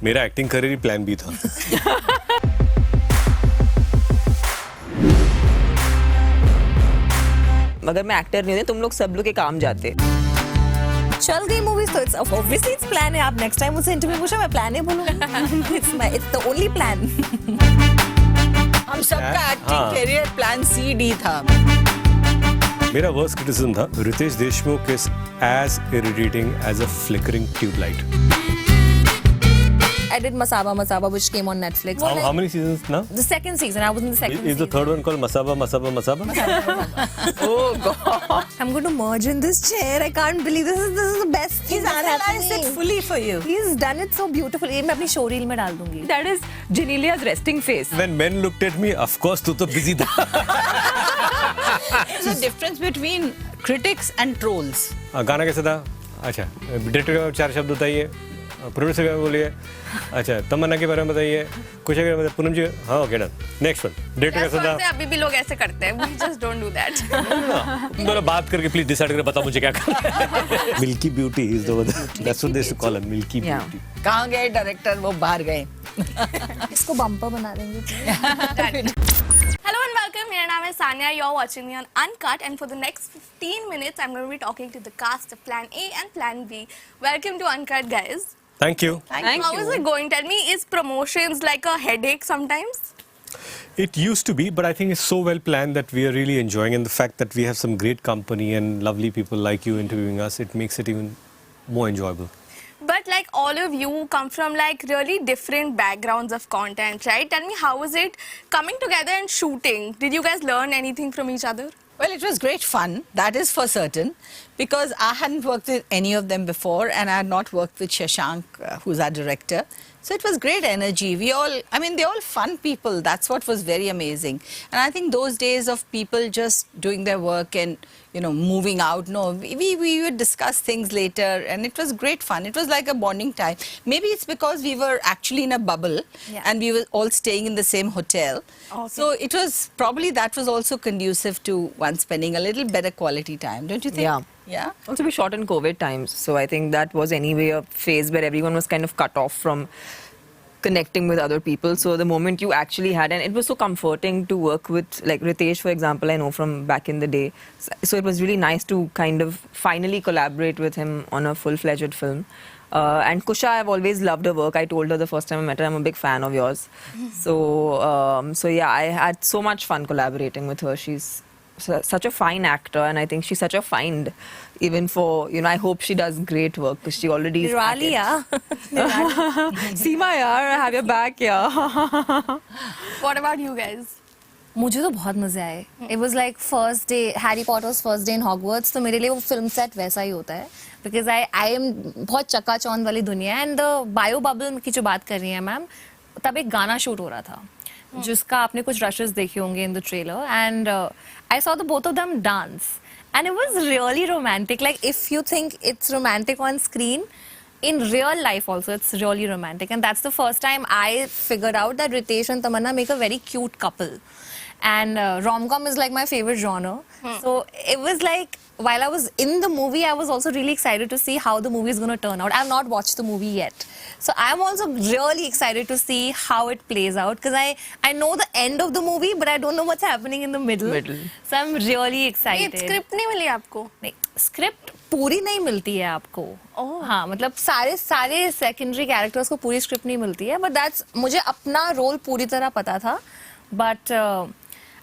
मेरा acting career ही plan B था। अगर मैं एक्टर नहीं होती तुम लोग सब लोग के काम जाते। चल गई मूवी तो इट्स ऑब्वियसली इट्स प्लान है। आप नेक्स्ट टाइम मुझसे इंटरव्यू पूछो मैं प्लान ही बोलूंगी। It's the only plan. हम सबका acting career plan C D था। मेरा वर्स्ट क्रिटिसिज्म था Ritesh Deshmukh is as irritating as a flickering tubelight. I did Masaba, which came on Netflix. How many seasons now? The second season. I was in the second season. Is the third one called Masaba? Oh God! I'm going to merge in this chair. I can't believe this is the best thing. He's analyzed it fully for you. He's done it so beautiful. ये मैं अपनी show reel में डाल दूंगी. That is Genelia's resting face. When men looked at me, of course, तू तो busy था. There's a difference between critics and trolls. गाना कैसा था? अच्छा, डायरेक्टर का 4 शब्द बताइए. प्रोड्यूसर के बारे में बोलिए. अच्छा, तमन्ना के बारे में बताइए. कुछ अगर मतलब पूनम जी, हाँ okay done. Next one. Director कैसा था? अभी भी लोग ऐसे करते हैं. We just don't do that. दोनों बात करके प्लीज डिसाइड करके बताओ मुझे क्या करना है. Milky beauty is the that's what they used to call her. Milky beauty. कहाँ गए डायरेक्टर? वो बाहर गए. इसको बम्पर बना देंगे. Hello and welcome. मेरा नाम है Sanya. You're watching me on Uncut, and for the next 15 minutes, I'm going to be talking to the cast of Plan A and Plan B. Welcome to Uncut, guys. Thank you. How is it going? Tell me, is promotions like a headache sometimes? It used to be, but I think it's so well planned that we are really enjoying, and the fact that we have some great company and lovely people like you interviewing us, it makes it even more enjoyable. But like all of you come from like really different backgrounds of content, right? Tell me, how was it coming together and shooting? Did you guys learn anything from each other? Well, it was great fun, that is for certain, because I hadn't worked with any of them before, and I had not worked with Shashank, who's our director. So it was great energy. They're all fun people. That's what was very amazing. And I think those days of people just doing their work and, moving out, no, we would discuss things later, and it was great fun. It was like a bonding time. Maybe it's because we were actually in a bubble, and we were all staying in the same hotel. Okay. So it was probably that was also conducive to one spending a little better quality time, don't you think? Yeah. Yeah. Also, we shot in COVID times, so I think that was anyway a phase where everyone was kind of cut off from connecting with other people. So the moment you actually had, and it was so comforting to work with, like Ritesh, for example, I know from back in the day. So it was really nice to kind of finally collaborate with him on a full-fledged film. And Kusha, I've always loved her work. I told her the first time I met her, I'm a big fan of yours. So yeah, I had so much fun collaborating with her. She's such a fine actor, and I think she's such a find, even for, I hope she does great work, because she already is Nirali, yeah. Seema, yaar, I have your back, yeah. What about you guys? मुझे तो बहुत मजे आए. It was like first day, Harry Potter's first day in Hogwarts. तो मेरे लिए वो film set वैसा ही होता है. Because I am बहुत चकाचौंध वाली दुनिया है. And the bio bubble की जो बात कर रही हैं मैम, तब एक गाना शूट हो रहा था, जिसका आपने कुछ rushes देखे होंगे in the trailer. And I saw the both of them dance. And it was really romantic. Like, if you think it's romantic on screen, in real life also it's really romantic. And that's the first time I figured out that Ritesh and Tamannaah make a very cute couple. And rom-com is like my favorite genre. So it was like, while I was in the movie, I was also really excited to see how the movie is going to turn out. I have not watched the movie yet. So I'm also really excited to see how it plays out, because I know the end of the movie, but I don't know what's happening in the middle. So I'm really excited. Script नहीं मिली आपको? नहीं, script पूरी नहीं मिलती है आपको. हाँ, मतलब सारे सेकेंडरी कैरेक्टर्स को पूरी स्क्रिप्ट नहीं मिलती है, बट दैट्स, मुझे अपना रोल पूरी तरह पता था, but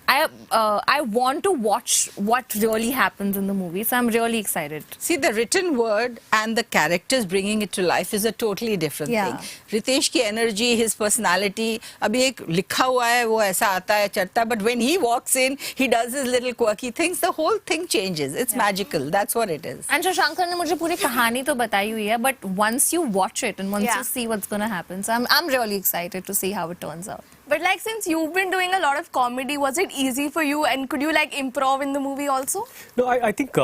I want to watch what really happens in the movie, so I'm really excited. See, the written word and the characters bringing it to life is a totally different thing. Ritesh की energy, his personality, अभी एक लिखा हुआ है वो ऐसा आता है चढ़ता, but when he walks in, he does his little quirky things, the whole thing changes. It's magical. That's what it is. And Shashank ने मुझे पूरी कहानी तो बताई हुई है, but once you watch it and once you see what's going to happen, so I'm really excited to see how it turns out. But like, since you've been doing a lot of comedy, was it easy for you, and could you like improv in the movie also? No, I think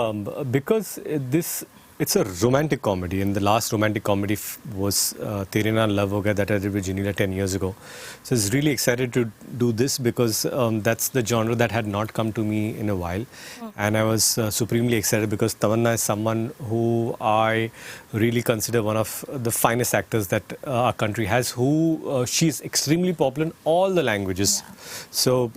because this it's a romantic comedy, and the last romantic comedy was Tere Naal Love Ho Gaya that I did with Janila 10 years ago. So I was really excited to do this because that's the genre that had not come to me in a while, and I was supremely excited because Tamannaah is someone who I really consider one of the finest actors that our country has. Who she's extremely popular in all the languages. Yeah. So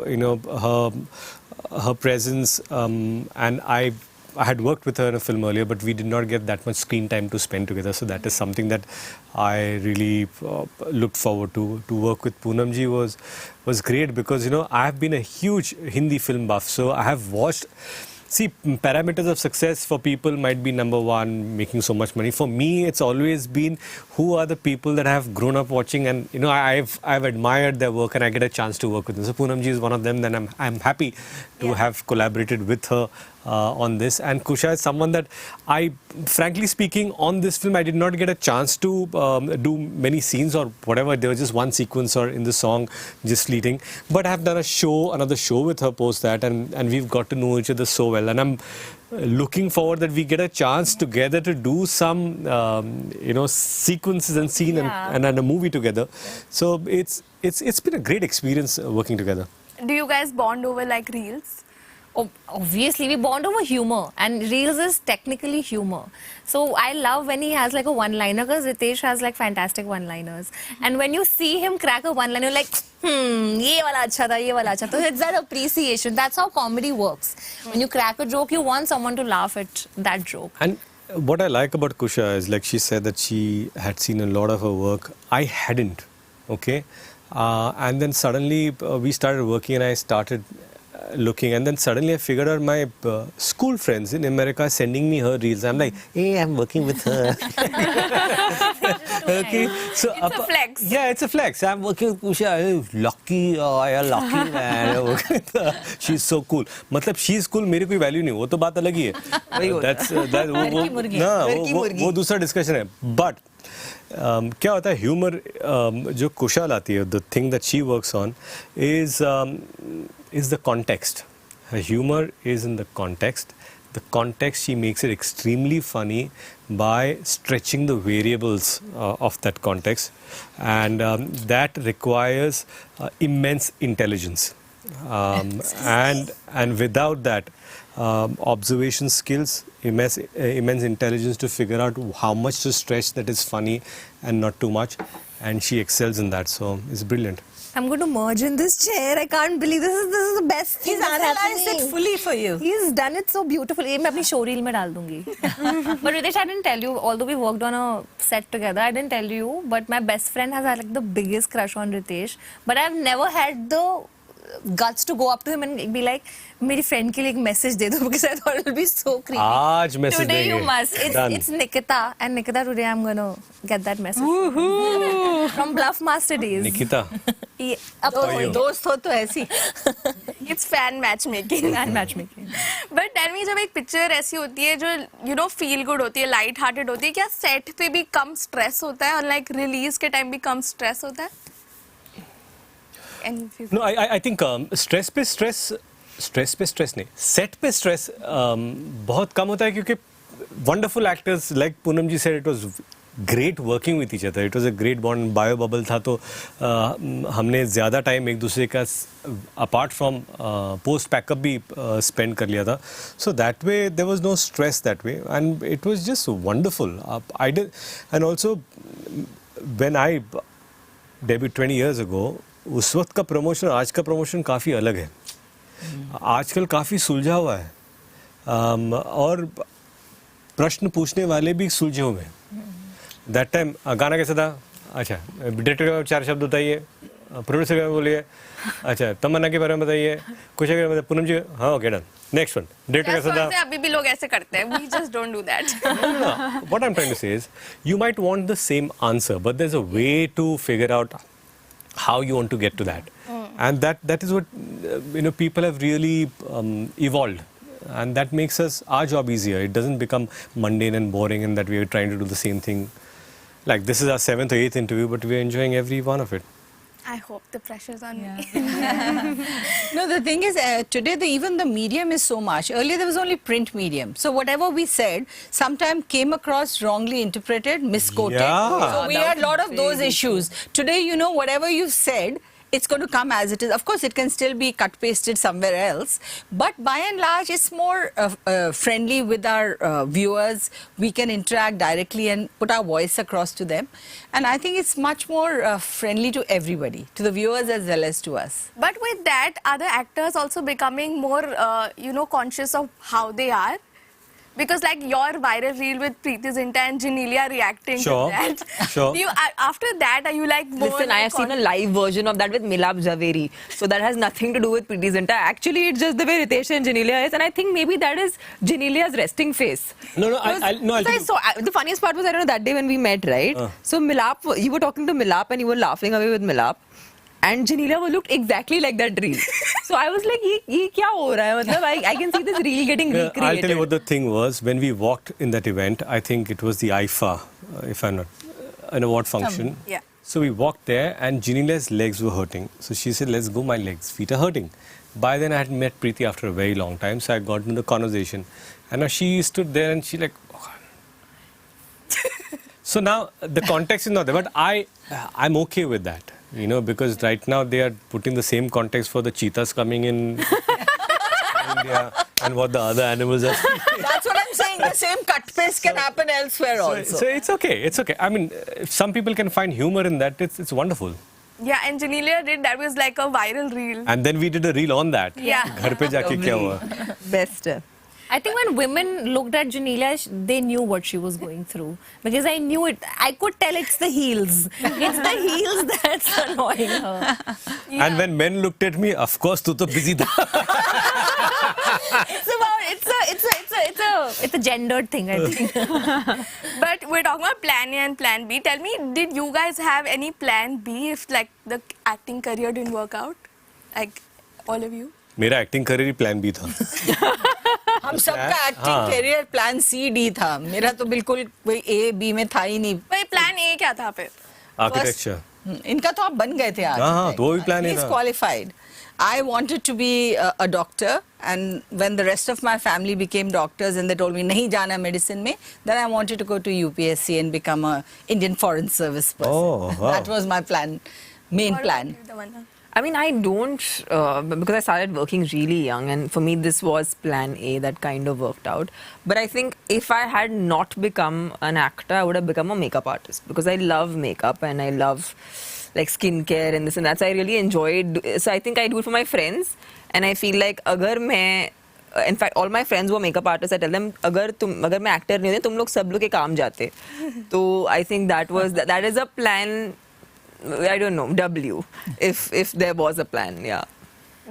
her presence and I had worked with her in a film earlier, but we did not get that much screen time to spend together. So that is something that I really looked forward to. To work with Poonam ji was great because I have been a huge Hindi film buff, so I have watched. See, parameters of success for people might be number one, making so much money. For me, it's always been who are the people that I have grown up watching, and I've admired their work, and I get a chance to work with them. So Poonam ji is one of them. Then I'm happy to have collaborated with her on this. And Kusha is someone that I, frankly speaking, on this film I did not get a chance to do many scenes or whatever. There was just one sequence or in the song, just fleeting. But I have done another show with her post that, and we've got to know each other so well. And I'm looking forward that we get a chance together to do some, sequences and scene and a movie together. So it's been a great experience working together. Do you guys bond over like reels? Obviously, we bond over humor, and reels is technically humor. So I love when he has like a one-liner, because Riteish has like fantastic one-liners. And when you see him crack a one-liner, you're like, ye wala acha tha, ye wala acha tha. So it's that appreciation. That's how comedy works. When you crack a joke, you want someone to laugh at that joke. And what I like about Kusha is, like she said, that she had seen a lot of her work. I hadn't, okay? And then suddenly we started working, and I started looking, and then suddenly I figured out my school friends in America sending me her reels. I'm like, hey, I'm working with her. Okay, so it's a flex. Yeah, it's a flex. I'm working with Kusha. Lucky, you're lucky man. She's so cool. मतलब she's cool, मेरी कोई value नहीं. वो तो बात अलग ही है. That's वो दूसरा discussion है. But क्या होता है, ह्यूमर जो कुशा लाती है, the thing that she works on is the context. Her humor is in the context. The context, she makes it extremely funny by stretching the variables of that context, and that requires immense intelligence. And without that, observation skills, immense intelligence to figure out how much to stretch that is funny and not too much, and she excels in that. So it's brilliant. I'm going to merge in this chair. I can't believe this is the best thing. He's analyzed it fully for you. He's done it so beautifully. मैं अपनी show reel में डाल दूँगी. But Ritesh, I didn't tell you. Although we worked on a set together, I didn't tell you. But my best friend has had like the biggest crush on Ritesh. But I've never had the guts to go up to him and be like, मेरी friend के लिए एक message दे दो, because I thought it will be so creepy. आज message Today देंगे. you must. It's Nikita, and Nikita, today I'm gonna get that message from Bluff Master days. Nikita. दोस्त हो तो ऐसी. It's fan matchmaking. And matchmaking. But tell me, जब एक picture ऐसी होती है जो feel good होती है, light hearted होती है, क्या set पे भी कम stress होता है और like release के time भी कम stress होता है? No, I think stress नहीं, set पे stress बहुत कम होता है, क्योंकि wonderful actors like Poonam ji said, it was great working with each other. It was a great bond. Bio bubble था, तो हमने ज़्यादा टाइम एक दूसरे का apart from post pack up भी spend कर लिया था. So that way there was no stress that way, and it was just wonderful. And also when I debuted 20 years ago, उस वक्त का प्रमोशन आज का प्रमोशन काफ़ी अलग है. आजकल काफ़ी सुलझा हुआ है, और प्रश्न पूछने वाले भी सुलझे हुए हैं. दैट टाइम गाना कैसा था? अच्छा, डायरेक्टर का 4 शब्द बताइए, प्रोड्यूसर का बोलिए, अच्छा तमन्ना के बारे में बताइए, कुछ के बारे में, पूनम जी, हाँ okay done, next one. Director कैसा था? अभी भी लोग ऐसे करते हैं. We just don't do that. What I'm trying to say is, you might want the same answer, but there's a way to figure out how you want to get to that. And that is what people have really evolved, and that makes our job easier. It doesn't become mundane and boring, and that we are trying to do the same thing. Like, this is our 7th or 8th interview, but we are enjoying every one of it. I hope the pressure's on me. No, the thing is, today even the medium is so much. Earlier there was only print medium. So whatever we said, sometimes came across wrongly interpreted, misquoted. Yeah. So we had a lot of those issues. Today, you know, whatever you've said, it's going to come as it is. Of course, it can still be cut-pasted somewhere else. But by and large, it's more friendly with our viewers. We can interact directly and put our voice across to them. And I think it's much more friendly to everybody, to the viewers as well as to us. But with that, are the actors also becoming more, conscious of how they are? Because like your viral reel with Preeti Zinta and Janelia reacting Sure, to that. sure. After that, are you like more... Listen, I have seen a live version of that with Milap Zaveri. So that has nothing to do with Preeti Zinta. Actually, it's just the way Ritesh and Janelia is. And I think maybe that is Janelia's resting face. No, The funniest part was, I don't know, that day when we met, right? So Milap, you were talking to Milap and you were laughing away with Milap. And Janelia looked exactly like that reel. So I was like, ये क्या हो रहा है? मतलब I can see this reel getting recreated. I'll tell you what the thing was. When we walked in that event, I think it was the IFA, if I'm not, an award function. Yeah. So we walked there and Janelia's legs were hurting. So she said, let's go, my legs, feet are hurting. By then I had met Preeti after a very long time, so I got into the conversation. And now she stood there and she like, oh. So now the context is not there, but I'm okay with that. You know, because right now they are putting the same context for the cheetahs coming in India and what the other animals are. That's what I'm saying. The same cut paste can happen elsewhere also. So it's okay. It's okay. I mean, if some people can find humor in that, it's wonderful. Yeah, and Janelia did, that was like a viral reel. And then we did a reel on that. Yeah. Ghar pe jaake kya hua? Best. I think when women looked at Janelia, they knew what she was going through. Because I knew it. I could tell it's the heels. It's the heels that's annoying her. Yeah. And when men looked at me, of course, tu to busy tha. It's a gendered thing, I think. But we're talking about plan A and plan B. Tell me, did you guys have any plan B if like the acting career didn't work out? Like all of you? मेरा acting career ही plan B था. हम सबका acting career plan C D था. मेरा तो बिल्कुल कोई ए बी में था ही नहीं. भाई प्लान ए क्या था फिर? आर्किटेक्चर. इनका तो आप बन गए थे. हाँ, तो वो भी प्लान ही था. He's qualified. I wanted to be a doctor, and when the rest of my family became doctors and they told me nahi jana medicine mein, then I wanted to go to UPSC and become a Indian Foreign Service person. Oh, wow. That was my plan, main plan. I mean, I don't, because I started working really young, and for me this was plan A that kind of worked out. But I think if I had not become an actor, I would have become a makeup artist, because I love makeup and I love like skincare and this and that. So I really enjoyed, so I think I do it for my friends, and I feel like agar main, in fact all my friends who are makeup artists, I tell them agar main actor nahi hote, tum log sab log ke kaam jate. So I think that is a plan. I don't know, W, if there was a plan, yeah.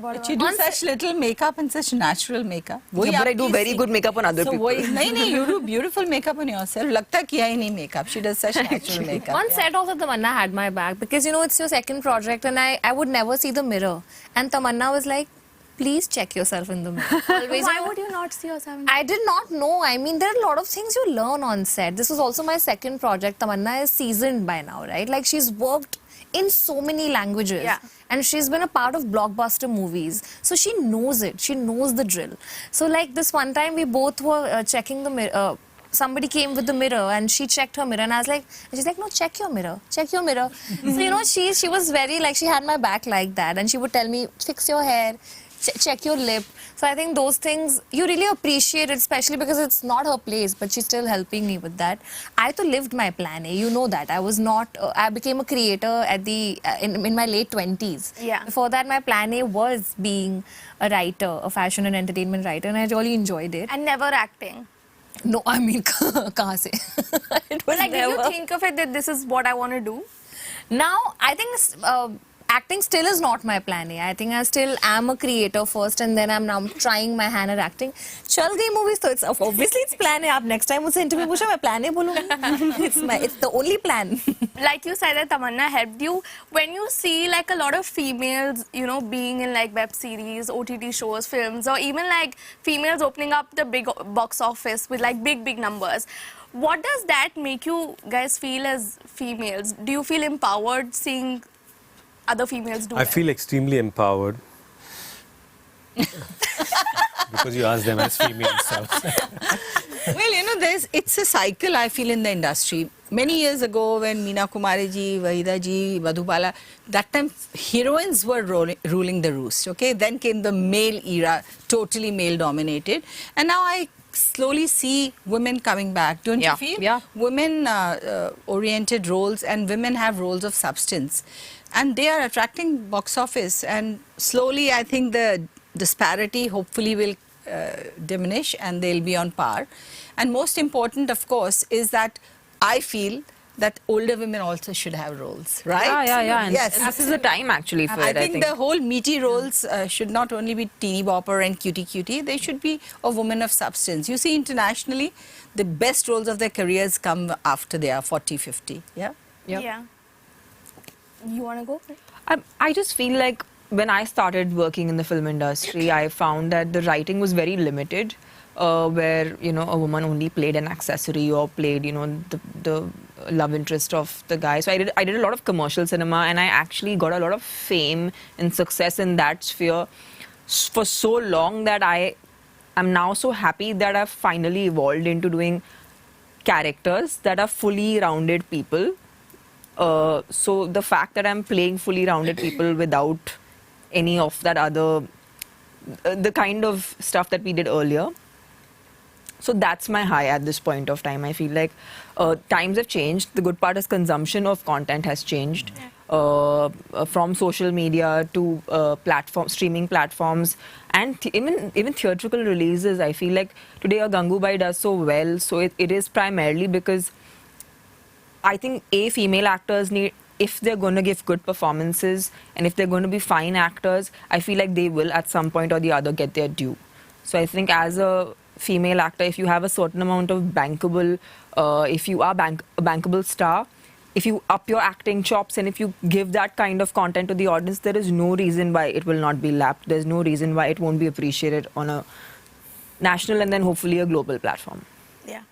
But you do such little makeup and such natural makeup. Yeah, but I do very good makeup on other people. No, you do beautiful makeup on yourself. Lagta kiya hi nahi makeup. She does such natural makeup. One set also Tamannaah had my back, because you know it's your second project and I would never see the mirror. And Tamannaah was like, please check yourself in the mirror. Always. Why would you not see yourself in the I did not know. I mean, there are a lot of things you learn on set. This was also my second project. Tamannaah is seasoned by now, right? Like she's worked in so many languages. Yeah. And she's been a part of blockbuster movies. So she knows it. She knows the drill. So like this one time we both were checking the mirror. Somebody came with the mirror and she checked her mirror and I was like, she's like, no, check your mirror. Check your mirror. So, you know, she was very like, she had my back like that. And she would tell me, fix your hair. Check your lip. So I think those things you really appreciate it, especially because it's not her place, but she's still helping me with that. I too lived my plan A. You know that I was not. I became a creator at in my late 20s. Yeah. Before that, my plan A was being a writer, a fashion and entertainment writer, and I really enjoyed it. And never acting. No, I mean, kahan se? It was Like, did never. you think of it that this is what I want to do? Now, I think acting still is not my plan A. I think I still am a creator first and then I'm now trying my hand at acting. Chal gayi movies, so it's obviously it's plan A. Aap next time mujhse interview pucha, main plan A bolungi. It's the only plan. Like you said that Tamannaah helped you. When you see like a lot of females, you know, being in like web series, OTT shows, films, or even like females opening up the big box office with like big numbers, what does that make you guys feel as females? Do you feel empowered seeing other females do? I feel extremely empowered. Because you ask them as females. So. Well, you know, it's a cycle, I feel, in the industry. Many years ago, when Meena Kumari ji, Wahida ji, Madhubala, that time heroines were ruling the roost, okay? Then came the male era, totally male-dominated. And now I slowly see women coming back, don't you feel? Yeah. Women-oriented roles, and women have roles of substance. And they are attracting box office. And slowly, I think the disparity hopefully will diminish and they'll be on par. And most important, of course, is that I feel that older women also should have roles, right? Yeah. And yes. this is the time actually for I it, think the whole meaty roles should not only be teeny bopper and cutie, they should be a woman of substance. You see, internationally, the best roles of their careers come after they are 40, 50. Yeah? Yeah. You want to go? I just feel like when I started working in the film industry, I found that the writing was very limited, where, you know, a woman only played an accessory or played, you know, the love interest of the guy. So I did a lot of commercial cinema, and I actually got a lot of fame and success in that sphere for so long that I am now so happy that I've finally evolved into doing characters that are fully rounded people. So the fact that I'm playing fully rounded people without any of that other, the kind of stuff that we did earlier. So that's my high at this point of time. I feel like times have changed. The good part is consumption of content has changed. From social media to streaming platforms, and even theatrical releases. I feel like today a Gangubai does so well. So it is primarily because I think female actors need, if they're going to give good performances and if they're going to be fine actors, I feel like they will at some point or the other get their due. So I think as a female actor, if you have a certain amount of bankable, if you are a bankable star, if you up your acting chops and if you give that kind of content to the audience, there is no reason why it will not be lapped. There's no reason why it won't be appreciated on a national and then hopefully a global platform. Yeah.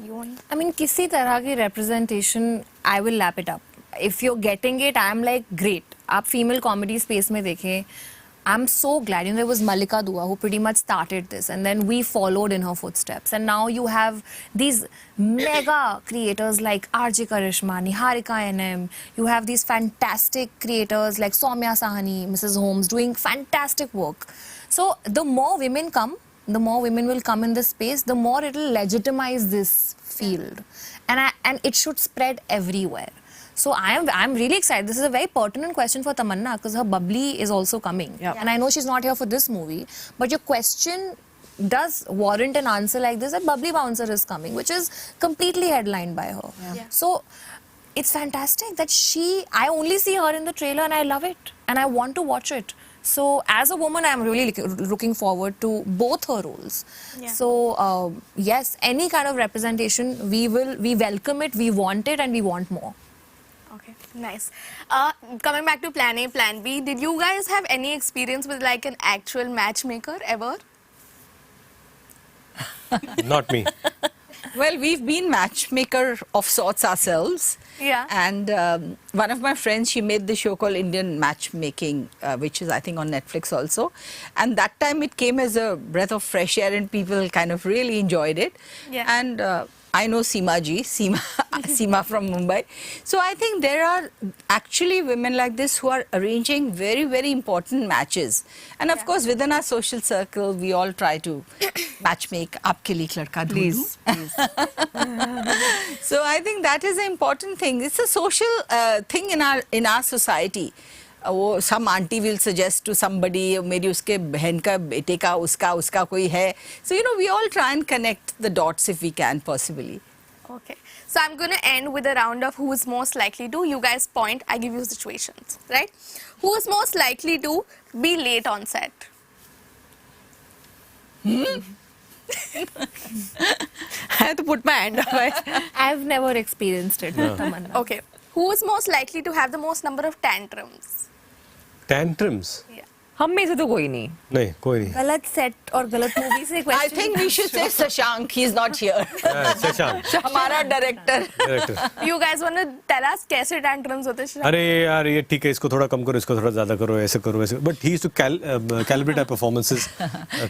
You want? I mean, किसी तरह की representation, I will lap it up. If you're getting it, I'm like, great. आप female comedy space में देखें, I'm so glad. You know, there was Malika Dua who pretty much started this, and then we followed in her footsteps. And now you have these mega creators like RJ Karishma, Niharika NM. You have these fantastic creators like Soumya Sahani, Mrs. Holmes, doing fantastic work. So the more women come, the more women will come in this space, the more it will legitimize this field. And it should spread everywhere. So I'm really excited. This is a very pertinent question for Tamannaah because her bubbly is also coming. Yeah. And I know she's not here for this movie, but your question does warrant an answer like this, that Bubbly Bouncer is coming, which is completely headlined by her. Yeah. So it's fantastic that I only see her in the trailer and I love it and I want to watch it. So as a woman, I'm really looking forward to both her roles. Yeah. So yes, any kind of representation, we welcome it, we want it, and we want more. Okay, nice. Coming back to Plan A, Plan B, did you guys have any experience with like an actual matchmaker ever? Not me. Well, we've been matchmaker of sorts ourselves. Yeah. And one of my friends, she made the show called Indian Matchmaking, which is, I think, on Netflix also. And that time it came as a breath of fresh air and people kind of really enjoyed it. Yeah. And I know Seema from Mumbai. So I think there are actually women like this who are arranging very, very important matches. And of course, within our social circle, we all try to matchmake. Aapke liye ek ladka dhoon Please. So I think that is an important thing. It's a social thing in our society. Some auntie will suggest to somebody, maybe uske बहन का बेटे का उसका कोई है. So you know, we all try and connect the dots if we can possibly. Okay. So I'm going to end with a round of who's most likely to. You guys point, I give you situations, right? Who's most likely to be late on set? I have to put my hand up. I've never experienced it with Tamannaah. Okay. Who's most likely to have the most number of tantrums? Tantrums? Yeah. हम में से तो कोई नहीं. नहीं, कोई नहीं. गलत सेट और गलत मूवी से I question. think we should say Shashank. He's not here. Shashank. हमारा director. Director. You guys want to tell us कैसे tantrums होते हैं? अरे यार ये ठीक है, इसको थोड़ा कम करो, इसको थोड़ा ज्यादा करो, ऐसे करो, ऐसे. But he used to calibrate our performances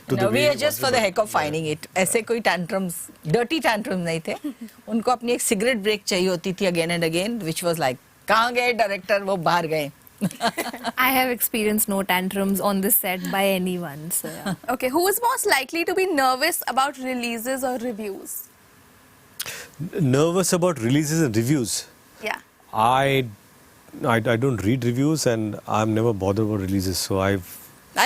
to the No, we way are just for the heck of finding it. ऐसे कोई tantrums, dirty tantrums नहीं थे. उनको अपनी एक cigarette break चाहिए होती थी again and again, which was like, कहाँ गए डायरेक्टर, वो बाहर गए. I have experienced no tantrums on this set by anyone. So yeah. Okay, who is most likely to be nervous about releases or reviews? Nervous about releases and reviews. Yeah. I don't read reviews and I'm never bothered about releases. So I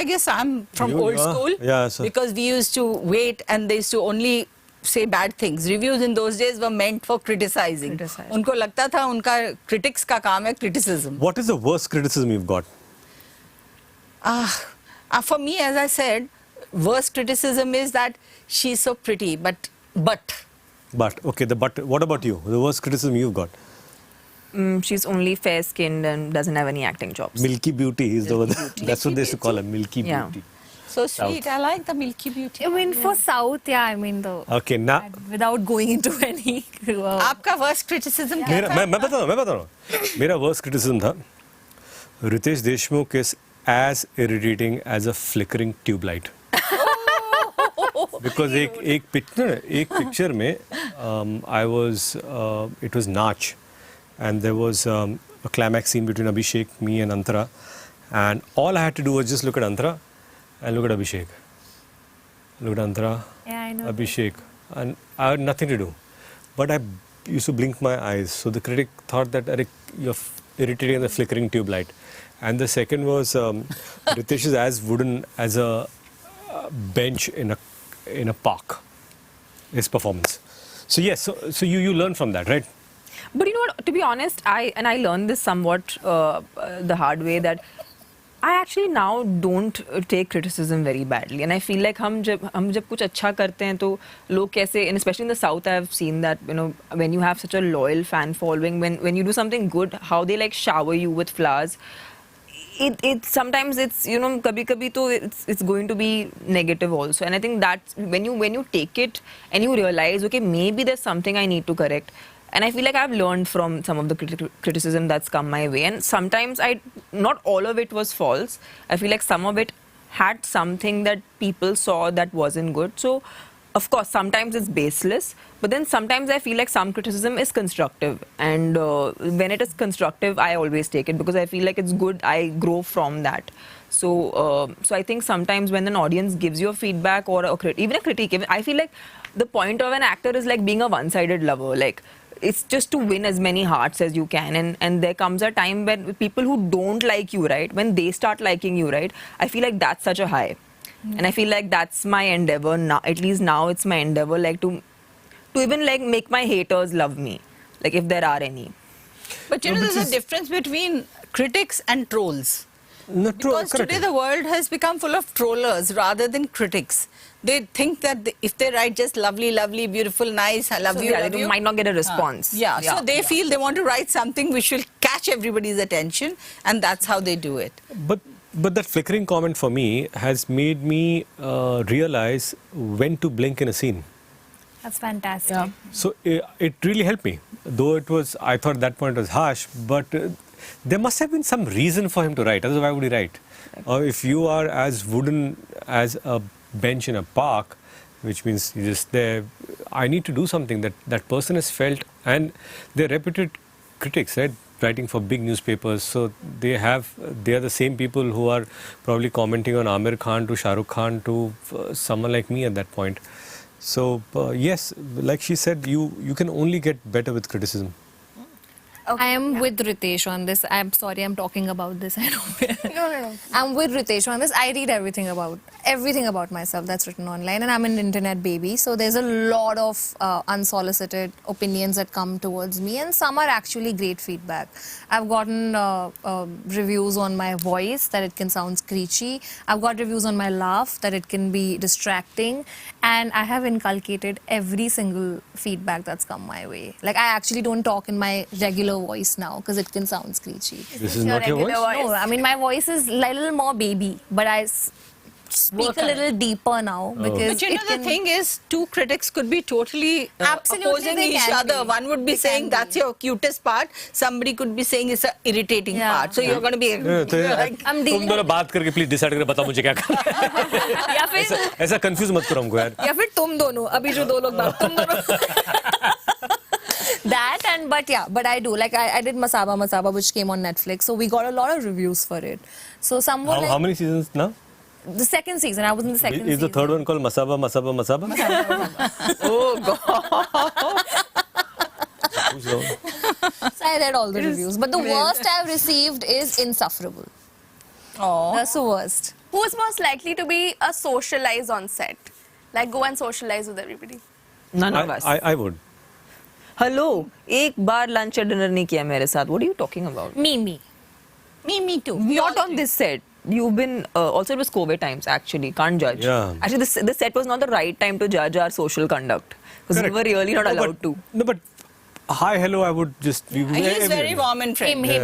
guess I'm from You old are? school. Yeah, so- Because we used to wait and they used to only say bad things. Reviews in those days were meant for criticizing. उनको लगता था उनका critics का काम है criticism. What is the worst criticism you've got? For me, as I said, worst criticism is that she's so pretty, but But okay, what about you? The worst criticism you've got? She's only fair-skinned and doesn't have any acting jobs. Milky Beauty is the one. That's what they used to call her, Milky Yeah. Beauty. so sweet. I like the Milky Beauty. I mean, for South, yeah, I mean, the Okay, now without going into any. आपका worst criticism क्या था? मैं बता रहा हूँ. मेरा worst criticism था, Ritesh Deshmukh is as irritating as a flickering tube light. Because एक picture में I was it was Nach and there was a climax scene between Abhishek, me and Antara, and all I had to do was just look at Antara and look at Abhishek. Look at Antara, Yeah, I know. Abhishek, and I had nothing to do. But I used to blink my eyes. So the critic thought that you're irritating the flickering tube light. And the second was Ritesh is as wooden as a bench in a park. His performance. So yes, so you learn from that, right? But you know what? To be honest, I learned this somewhat the hard way, that I actually now don't take criticism very badly, and I feel like हम जब कुछ अच्छा करते हैं तो लोग कैसे, and especially in the South, I've seen that, you know, when you have such a loyal fan following, when you do something good, how they like shower you with flowers. It sometimes it's, you know, kabhi to it's going to be negative also, and I think that when you take it and you realize, okay, maybe there's something I need to correct. And I feel like I've learned from some of the criticism that's come my way. And sometimes not all of it was false. I feel like some of it had something that people saw that wasn't good. So, of course, sometimes it's baseless. But then sometimes I feel like some criticism is constructive. And when it is constructive, I always take it because I feel like it's good. I grow from that. So I think sometimes when an audience gives you a feedback or even a critique, I feel like the point of an actor is like being a one-sided lover. Like, it's just to win as many hearts as you can, and there comes a time when people who don't like you, right, when they start liking you, right, I feel like that's such a high. And I feel like that's my endeavor now, at least now it's my endeavor, like to even like make my haters love me, like if there are any. But you know, there's a difference between critics and trolls. Because today the world has become full of trollers rather than critics. They think that if they write just lovely, lovely, beautiful, nice, I love you, love they you, might not get a response. so they feel they want to write something which will catch everybody's attention, and that's how they do it. But that flickering comment for me has made me realize when to blink in a scene. That's fantastic. Yeah. So it really helped me. Though I thought that point was harsh, but there must have been some reason for him to write. Otherwise, why would he write? Or if you are as wooden as a bench in a park, which means you're just there, I need to do something that person has felt. And they're reputed critics, right? Writing for big newspapers. So they are the same people who are probably commenting on Amir Khan to Shah Rukh Khan to someone like me at that point. So yes, like she said, you can only get better with criticism. I am with Ritesh on this. I'm sorry, I'm talking about this. I know. No. I'm with Ritesh on this. I read everything about myself that's written online, and I'm an internet baby. So there's a lot of unsolicited opinions that come towards me, and some are actually great feedback. I've gotten reviews on my voice that it can sound screechy. I've got reviews on my laugh that it can be distracting, and I have inculcated every single feedback that's come my way. Like, I actually don't talk in my regular voice now because it can sound screechy. This is not your voice? No, I mean my voice is a little more baby, but I speak Work a on little deeper now because But you know, the thing is, two critics could be totally Absolutely, opposing they each can other. be. One would be They saying can that's be. your cutest part. Somebody could be saying it's an irritating Yeah. part. So you're going to be like, I'm तुम dealing दोनों बात करके please decide करके बताओ मुझे क्या करना है। या फिर ऐसा कंफ्यूज मत करो हमको यार। या फिर तुम दोनों अभी जो दो लोग बात तुम दोनों that but I do like I did Masaba which came on Netflix, so we got a lot of reviews for it. So some were How many seasons now? the second season. I was in the second Is the season. third one called Masaba? Oh God. Who's wrong? So I read all the reviews, but the worst I've received is Insufferable. oh. That's the worst. Who's most likely to be a socialize on set? Like go and socialize with everybody. None of us. I would. Hello. एक बार lunch or dinner नहीं किया मेरे साथ. What are you talking about? Me. Me too. Not on this set. You've been also it was COVID times actually. Can't judge. Yeah. Actually, this set was not the right time to judge our social conduct because we Correct. were really not allowed to. No, but hi, hello, I would just. He's very warm and friendly.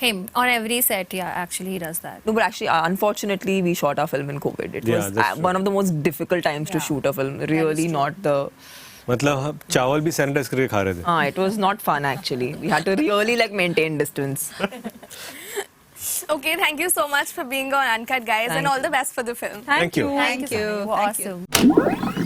Him. On every set, yeah, actually he does that. No, but actually, unfortunately, we shot our film in COVID. It Yeah, was that's true. one of the most difficult times to Yeah. shoot a film. Really, not the. मतलब हम चावल भी sanitise करके खा रहे थे। It was not fun actually. We had to really like maintain distance. Okay, thank you so much for being on Uncut, guys, and Thank all the best for the film. Thank you. Thank you. Awesome.